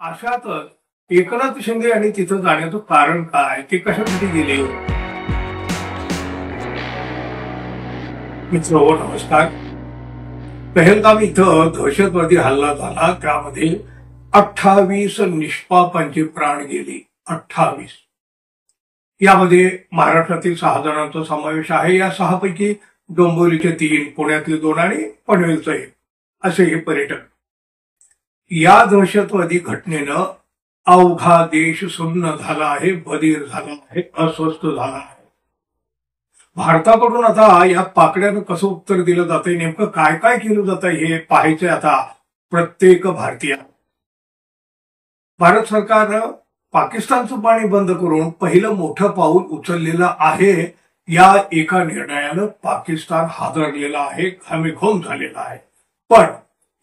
अशातच एकनाथ शिंदे यांनी तिथं जाण्याचं कारण काय, ते कशासाठी गेले? मित्र नमस्कार. पहलगाम इथं दहशतवादी हल्ला झाला, त्यामध्ये 28 निष्पापांचे प्राण गेले. 28. यामध्ये महाराष्ट्रातील 6 जणांचा समावेश आहे. या 6 पैकी डोंबिवलीचे 3, पुण्यातील 2 आणि पनवेलचं 1 असे हे पर्यटक. या दहशतवादी घटनेनं अवघा देश सुन्न झाला आहे, बधीर झाला आहे, अस्वस्थ झाला आहे. भारताकडून आता या पाकड्यानं कसं उत्तर दिलं जातंय, नेमकं काय काय केलं जात आहे हे पाहायचंय आता प्रत्येक भारतीय. भारत सरकारनं पाकिस्तानचं पाणी बंद करून पहिलं मोठं पाऊल उचललेलं आहे. या एका निर्णयानं पाकिस्तान हादरलेला आहे, घामेघूम झालेला आहे. पण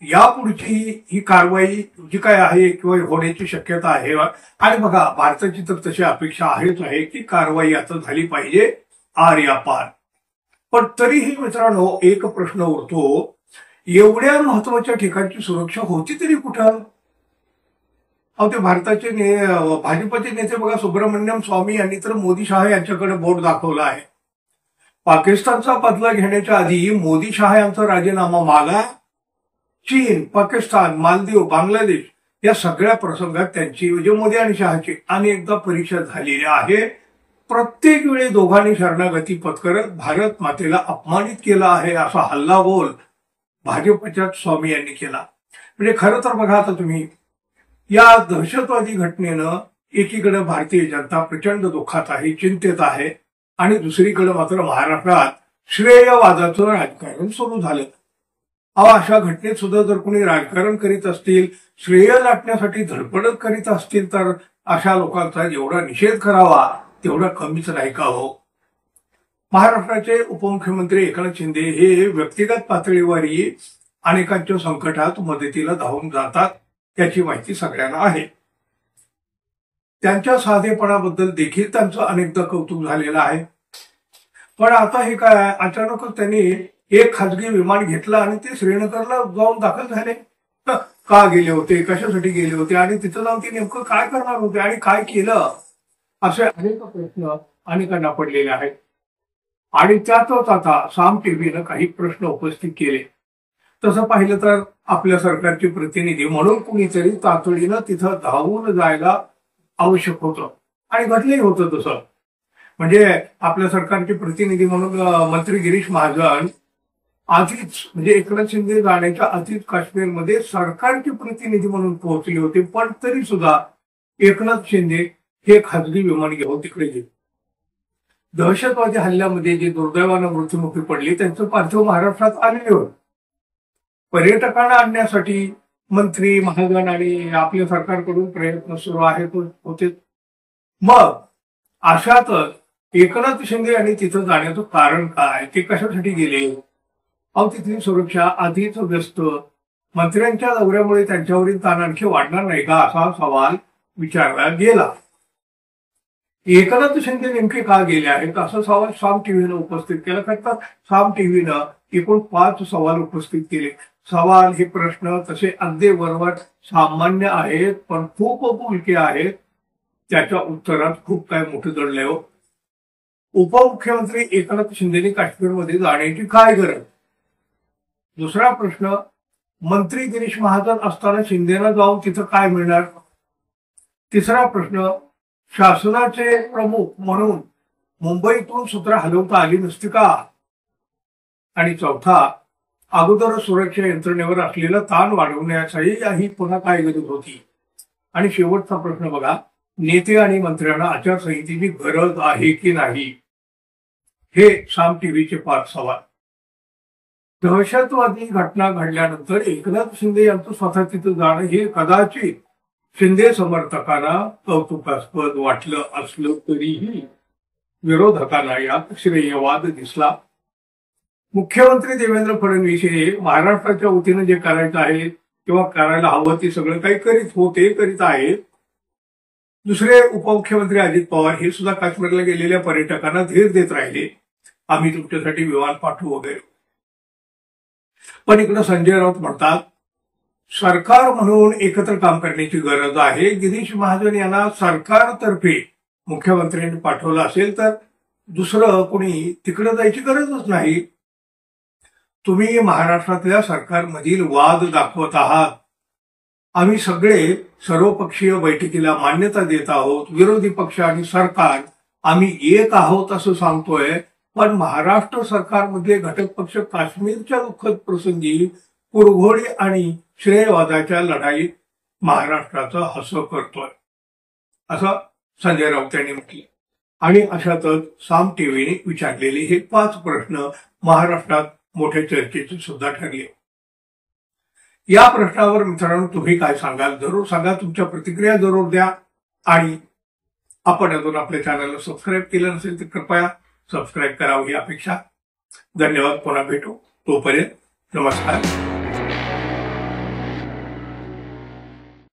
यापुढची ही कारवाई जी काय आहे किंवा होण्याची शक्यता आहे, आणि बघा भारताची तर तशी अपेक्षा आहेच आहे की कारवाई आता झाली पाहिजे आर या पार. पण तरीही मित्रांनो एक प्रश्न उरतो, एवढ्या महत्वाच्या ठिकाणची सुरक्षा होती तरी कुठं? ते भारताचे भाजपचे नेते बघा, सुब्रमण्यम स्वामी यांनी तर मोदी शहा यांच्याकडे बोट दाखवला आहे. पाकिस्तानचा बदला घेण्याच्या आधी मोदी शहा यांचा राजीनामा मागा. चीन, पाकिस्तान, मालदीव, बांगलादेश या सगळ्या प्रसंगात त्यांची म्हणजे मोदी आणि शहाची अनेकदा परीक्षा झालेली आहे. प्रत्येक वेळी दोघांनी शरणागती पत्करत भारत मातेला अपमानित केला आहे, असा हल्लाबोल भाजपच्या स्वामी यांनी केला. म्हणजे खरं तर बघा, आता तुम्ही या दहशतवादी घटनेनं एकीकडे भारतीय जनता प्रचंड दुःखात आहे, चिंतेत आहे, आणि दुसरीकडे मात्र महाराष्ट्रात श्रेयवादाचं राजकारण सुरू झालं. अशा घटनेत सुद्धा जर कोणी राजकारण करीत असतील, श्रेय लाटण्यासाठी धडपड करीत असतील, तर अशा लोकांचा जेवढा निषेध करावा तेवढा कमीच नाही का हो? महाराष्ट्राचे उपमुख्यमंत्री एकनाथ शिंदे हे व्यक्तिगत पातळीवरही अनेकांच्या संकटात मदतीला धावून जातात, त्याची माहिती सगळ्यांना आहे. त्यांच्या साधेपणाबद्दल देखील त्यांचं अनेकदा कौतुक झालेलं आहे. पण आता हे काय, अचानकच त्यांनी एक खाजगी विमान घेतलं आणि ते श्रीनगरला जाऊन दाखल झाले. का गेले होते, कशासाठी गेले होते, आणि तिथं जाऊन ते नेमकं काय करणार होते आणि काय केलं, असे अनेक प्रश्न अनेकांना पडलेले आहेत. आणि त्यातच आता साम टीव्हीनं काही प्रश्न उपस्थित केले. तसं पाहिलं तर आपल्या सरकारचे प्रतिनिधी म्हणून कुणीतरी तातडीनं तिथं धावून जायला आवश्यक होतं, आणि घडलंही होतं तसं. म्हणजे आपल्या सरकारचे प्रतिनिधी म्हणून मंत्री गिरीश महाजन आधीच, म्हणजे एकनाथ शिंदे जाण्याच्या आधीच काश्मीरमध्ये सरकारचे प्रतिनिधी म्हणून पोहोचले होते. पण तरी सुद्धा एकनाथ शिंदे हे खाजगी विमान घेऊन तिकडे गेले. दहशतवादी हल्ल्यामध्ये जे दुर्दैवानं मृत्युमुखी पडले त्यांचं पार्थिव महाराष्ट्रात आलेले होते. पर्यटकांना आणण्यासाठी मंत्री महाजन आणि आपल्या सरकारकडून प्रयत्न सुरू आहेत होते. मग अशातच एकनाथ शिंदे यांनी तिथं जाण्याचं कारण काय, ते कशासाठी गेले? तिथली सुरक्षा आधीच व्यस्त, मंत्र्यांच्या दौऱ्यामुळे त्यांच्यावरील ताण आणखी वाढणार नाही का, असा सवाल विचारला गेला. एकनाथ शिंदे नेमके का गेले आहेत असा सवाल साम टीव्हीनं उपस्थित केला. तर साम टीव्हीनं एकूण 5 सवाल उपस्थित केले. सवाल हे प्रश्न तसे अगदी बरोबर सामान्य आहेत, पण खूप बोलके आहेत. त्याच्या उत्तरात खूप काय मोठं दडलंय हो. उपमुख्यमंत्री एकनाथ शिंदेनी काश्मीरमध्ये जाण्याची काय गरज? दुसरा प्रश्न, मंत्री गिरीश महाजन असताना शिंदेना जाऊन तिथं काय मिळणार? तिसरा प्रश्न, शासनाचे प्रमुख म्हणून मुंबईतून सूत्र हलवता आली नसती का? आणि चौथा, अगोदर सुरक्षा यंत्रणेवर असलेला ताण वाढवण्याचाही पुन्हा काय गरज होती? आणि शेवटचा प्रश्न बघा, नेते आणि मंत्र्यांना आचारसंहितेची गरज आहे की नाही? हे साम टीव्हीचे 5 सवाल. दहशतवादी घटना घडल्यानंतर एकनाथ शिंदे यांचं स्वतः तिथं जाणं हे कदाचित शिंदे समर्थकांना कौतुकास्पद वाटलं असलं तरीही विरोधकांना यात श्रेयवाद दिसला. मुख्यमंत्री देवेंद्र फडणवीस हे महाराष्ट्राच्या वतीनं जे करायचं आहे किंवा करायला हवं ते सगळं काही करीत आहेत. दुसरे उपमुख्यमंत्री अजित पवार हे सुद्धा काश्मीरला गेलेल्या पर्यटकांना धीर देत राहिले, आम्ही तुमच्यासाठी विमान पाठवू वगैरे. पण इकडे संजय राऊत म्हणतात सरकार म्हणून एकत्र काम करण्याची गरज आहे। गिरीश महाजन यांना सरकारतर्फे मुख्यमंत्र्यांनी पाठवलं असेल तर दुसरं कोणी तिकडे जायची गरजच नाही। तुम्ही महाराष्ट्रातल्या सरकारमधील वाद दाखवत आहात। आम्ही सगळे सर्वपक्षीय बैठकीला मान्यता देत आहोत, विरोधी पक्ष आणि सरकार आम्ही एक आहोत असं सांगतोय, पण महाराष्ट्र सरकारमधले घटक पक्ष काश्मीरच्या दुःखद प्रसंगी कुरघोडी आणि श्रेयवादाच्या लढाईत महाराष्ट्राचं हसं करतोय असं संजय राऊत यांनी म्हटले। आणि अशातच साम टीव्हीने विचारलेले हे 5 प्रश्न महाराष्ट्रात मोठ्या चर्चेचे सुद्धा ठरले। या प्रश्नावर मित्रांनो तुम्ही काय सांगाल जरूर सांगा, तुमच्या प्रतिक्रिया जरूर द्या। आणि आपण अजून आपल्या चॅनलला सबस्क्राईब केलं नसेल तर कृपया सबस्क्राईब करावं ही अपेक्षा। धन्यवाद, पुन्हा भेटू, तोपर्यंत नमस्कार।